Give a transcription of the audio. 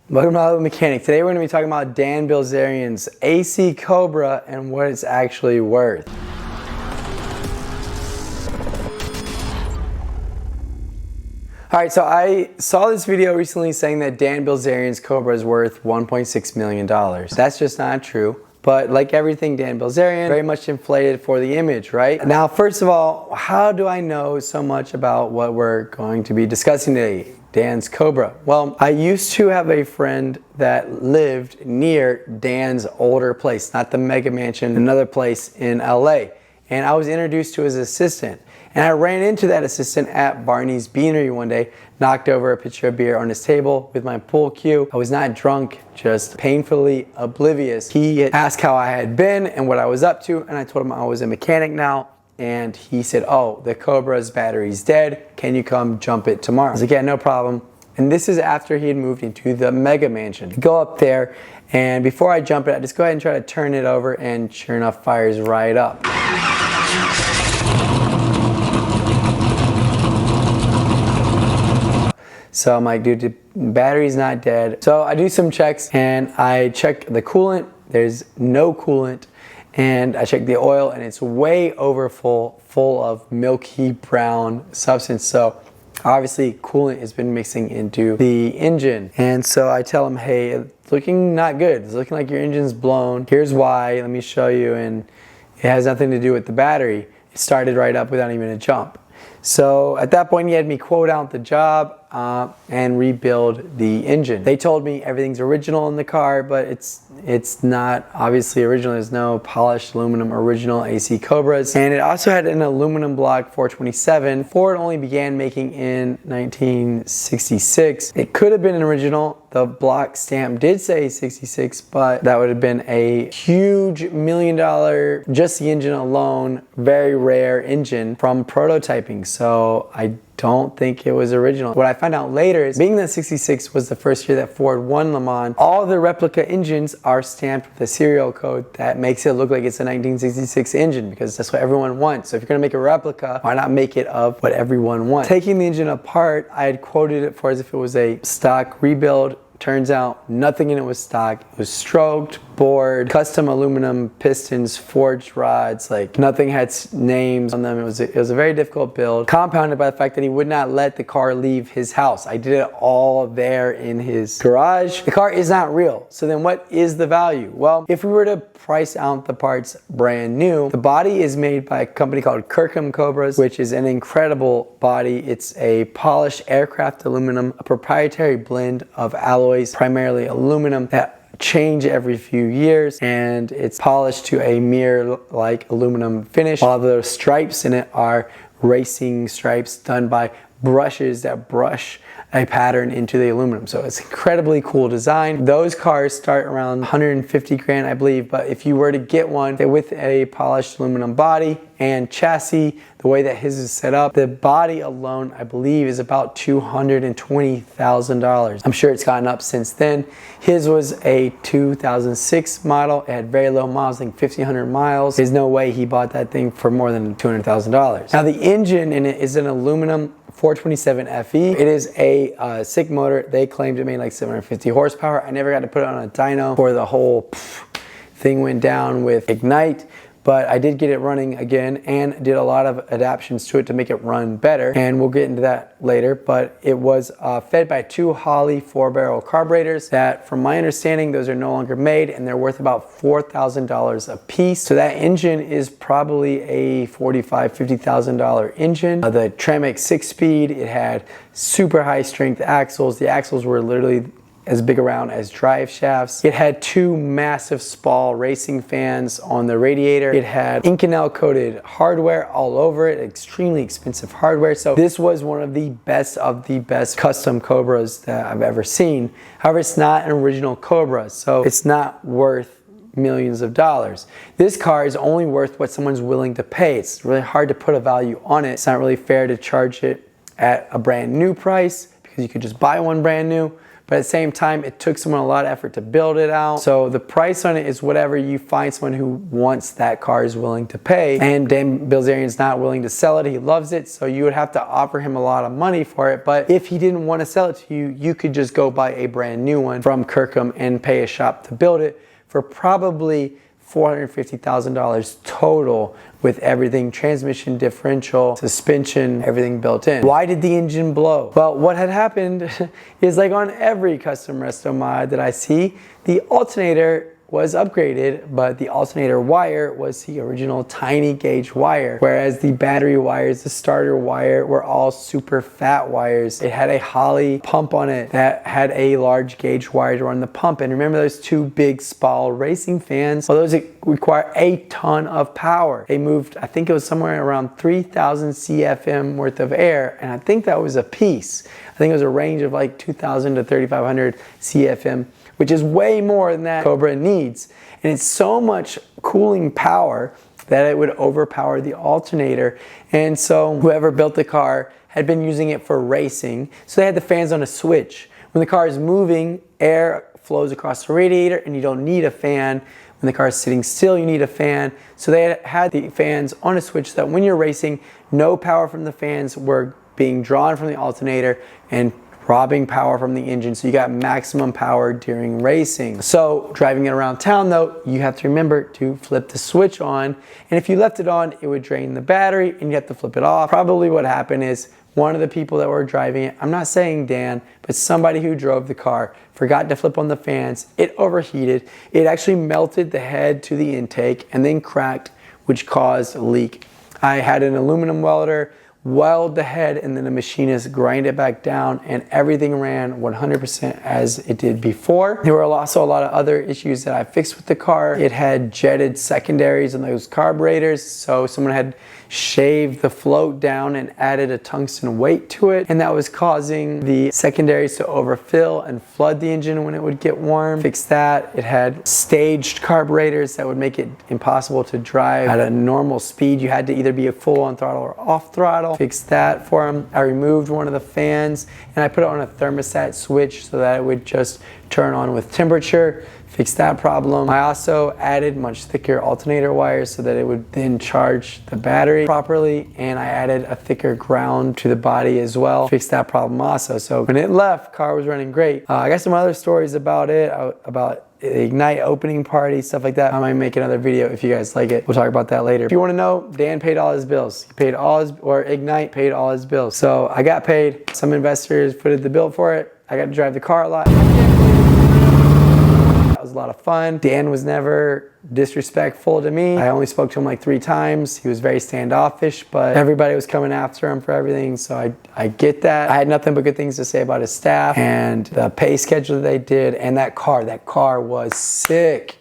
Welcome to Auto Mechanic. Today we're going to be talking about Dan Bilzerian's AC Cobra and what it's actually worth. Alright, so I saw this video recently saying that Dan Bilzerian's Cobra is worth $1.6 million. That's just not true. But like everything Dan Bilzerian, very much inflated for the image, right? Now, first of all, how do I know so much about what we're going to be discussing today? Dan's Cobra. Well, I used to have a friend that lived near Dan's older place, not the mega mansion, another place in LA. And I was introduced to his assistant. And I ran into that assistant at Barney's Beanery one day, knocked over a pitcher of beer on his table with my pool cue. I was not drunk, just painfully oblivious. He asked how I had been and what I was up to, and I told him I was a mechanic now. And he said, oh, the Cobra's battery's dead. Can you come jump it tomorrow? I was like, yeah, no problem. And this is after he had moved into the mega mansion. I go up there, and before I jump it, I just go ahead and try to turn it over, and sure enough, fires right up. So I'm like, dude, the battery's not dead. So I do some checks, and I check the coolant. There's no coolant. And I checked the oil, and it's way over full of milky brown substance. So obviously coolant has been mixing into the engine. And so I tell him, hey, it's looking not good. It's looking like your engine's blown. Here's why, let me show you. And it has nothing to do with the battery. It started right up without even a jump. So at that point, he had me quote out the job and rebuild the engine. They told me everything's original in the car, but it's not obviously original. There's no polished aluminum original AC Cobras. And it also had an aluminum block 427. Ford only began making in 1966. It could have been an original. The block stamp did say 66, but that would have been a huge $1 million, just the engine alone, very rare engine from prototyping. So I don't think it was original. What I found out later is, being that 66 was the first year that Ford won Le Mans, all the replica engines are stamped with a serial code that makes it look like it's a 1966 engine, because that's what everyone wants. So if you're gonna make a replica, why not make it of what everyone wants? Taking the engine apart, I had quoted it for as if it was a stock rebuild. Turns out nothing in it was stock. It was stroked, bored, custom aluminum pistons, forged rods, like nothing had names on them. It was a very difficult build, compounded by the fact that he would not let the car leave his house. I did it all there in his garage. The car is not real. So then what is the value? Well, if we were to price out the parts brand new, the body is made by a company called Kirkham Cobras, which is an incredible body. It's a polished aircraft aluminum, a proprietary blend of alloys, primarily aluminum, that change every few years, and it's polished to a mirror-like aluminum finish. All the stripes in it are racing stripes done by brushes that brush a pattern into the aluminum. So it's incredibly cool design. Those cars start around 150 grand, I believe, but if you were to get one with a polished aluminum body and chassis, the way that his is set up, the body alone, I believe, is about $220,000. I'm sure it's gotten up since then. His was a 2006 model. It had very low miles, I think 1,500 miles. There's no way he bought that thing for more than $200,000. Now, the engine in it is an aluminum 427 FE. It is a sick motor. They claimed it made like 750 horsepower. I never got to put it on a dyno before the whole thing went down with Ignite. But I did get it running again and did a lot of adaptations to it to make it run better. And we'll get into that later. But it was fed by 2 Holley 4-barrel carburetors that, from my understanding, those are no longer made, and they're worth about $4,000 a piece. So that engine is probably a $45,000, $50,000 engine. The Tremec 6-speed, it had super high strength axles. The axles were literally as big around as drive shafts. It had 2 massive Spall racing fans on the radiator. It had Inconel coated hardware all over it, extremely expensive hardware. So this was one of the best custom Cobras that I've ever seen. However, it's not an original Cobra, so it's not worth millions of dollars. This car is only worth what someone's willing to pay. It's really hard to put a value on it. It's not really fair to charge it at a brand new price, because you could just buy one brand new. but at the same time, it took someone a lot of effort to build it out. So the price on it is whatever you find someone who wants that car is willing to pay. And Dan Bilzerian's not willing to sell it. He loves it. So you would have to offer him a lot of money for it. But if he didn't want to sell it to you, you could just go buy a brand new one from Kirkham and pay a shop to build it for probably $450,000 total with everything, transmission, differential, suspension, everything built in. Why did the engine blow? Well, what had happened is, like on every custom resto mod that I see, the alternator was upgraded, but the alternator wire was the original tiny gauge wire, whereas the battery wires, the starter wire, were all super fat wires. It had a Holley pump on it that had a large gauge wire to run the pump. And remember those two big Spal racing fans? Well, those require a ton of power. They moved, I think it was somewhere around 3,000 CFM worth of air, and I think that was a piece. I think it was a range of like 2,000 to 3,500 CFM, which is way more than that Cobra needs. And it's so much cooling power that it would overpower the alternator. And so whoever built the car had been using it for racing. So they had the fans on a switch. When the car is moving, air flows across the radiator and you don't need a fan. When the car is sitting still, you need a fan. So they had the fans on a switch so that when you're racing, no power from the fans were being drawn from the alternator and robbing power from the engine, so you got maximum power during racing. So driving it around town though, you have to remember to flip the switch on, and if you left it on, it would drain the battery and you have to flip it off. Probably what happened is one of the people that were driving it, I'm not saying Dan, but somebody who drove the car forgot to flip on the fans. It overheated. It actually melted the head to the intake and then cracked, which caused a leak. I had an aluminum welder weld the head, and then the machinist grind it back down, and everything ran 100% as it did before. There were also a lot of other issues that I fixed with the car. It had jetted secondaries on those carburetors, so someone had shaved the float down and added a tungsten weight to it, and that was causing the secondaries to overfill and flood the engine when it would get warm. Fixed that. It had staged carburetors that would make it impossible to drive at a normal speed. You had to either be a full on throttle or off throttle. Fixed that for him. I removed one of the fans and I put it on a thermostat switch so that it would just turn on with temperature. Fixed that problem. I also added much thicker alternator wires so that it would then charge the battery properly, and I added a thicker ground to the body as well. Fixed that problem also. So when it left, car was running great. I got some other stories about it, about the Ignite opening party, stuff like that. I might make another video if you guys like it. We'll talk about that later. If you want to know, Dan paid all his bills. He paid all his, or Ignite paid all his bills. So I got paid. Some investors footed the bill for it. I got to drive the car a lot. That was a lot of fun. Dan was never disrespectful to me. I only spoke to him like 3 times. He was very standoffish, but everybody was coming after him for everything, so I get that. I had nothing but good things to say about his staff and the pay schedule that they did, and that car was sick.